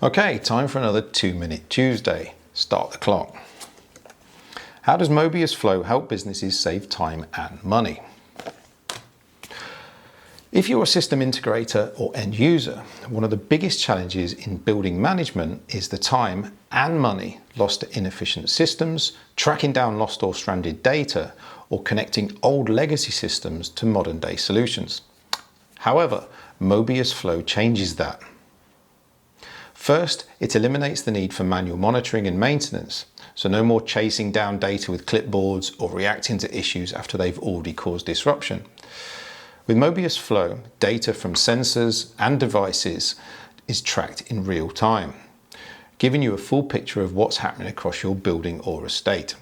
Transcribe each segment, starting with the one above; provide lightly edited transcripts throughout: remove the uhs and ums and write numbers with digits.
Okay, time for another 2-Minute Tuesday. Start the clock. How does MobiusFlow help businesses save time and money? If you're a system integrator or end user, one of the biggest challenges in building management is the time and money lost to inefficient systems, tracking down lost or stranded data, or connecting old legacy systems to modern day solutions. However, MobiusFlow changes that. First, it eliminates the need for manual monitoring and maintenance, so no more chasing down data with clipboards or reacting to issues after they've already caused disruption. With MobiusFlow, data from sensors and devices is tracked in real time, giving you a full picture of what's happening across your building or estate.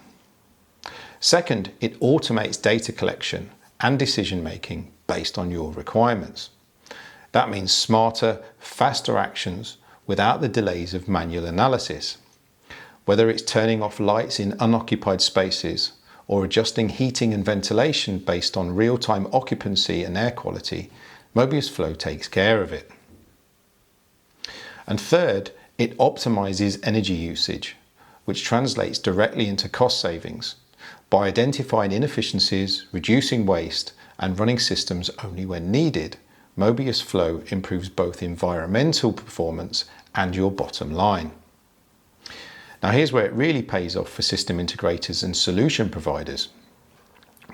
Second, it automates data collection and decision making based on your requirements. That means smarter, faster actions without the delays of manual analysis. Whether it's turning off lights in unoccupied spaces or adjusting heating and ventilation based on real-time occupancy and air quality, MobiusFlow takes care of it. And third, it optimizes energy usage, which translates directly into cost savings by identifying inefficiencies, reducing waste, and running systems only when needed. MobiusFlow improves both environmental performance and your bottom line. Now here's where it really pays off for system integrators and solution providers.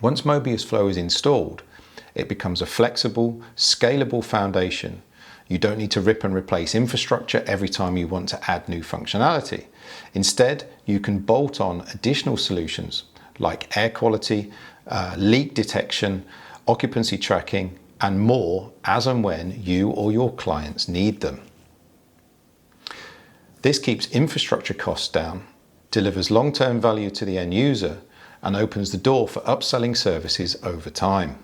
Once MobiusFlow is installed, it becomes a flexible, scalable foundation. You don't need to rip and replace infrastructure every time you want to add new functionality. Instead, you can bolt on additional solutions like air quality, leak detection, occupancy tracking, and more as and when you or your clients need them. This keeps infrastructure costs down, delivers long-term value to the end user, and opens the door for upselling services over time.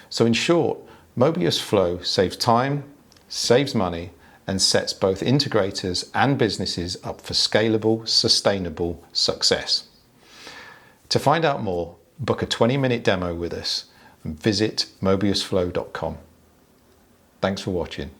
So in short, MobiusFlow saves time, saves money, and sets both integrators and businesses up for scalable, sustainable success. To find out more, book a 20-minute demo with us and visit MobiusFlow.com. Thanks for watching.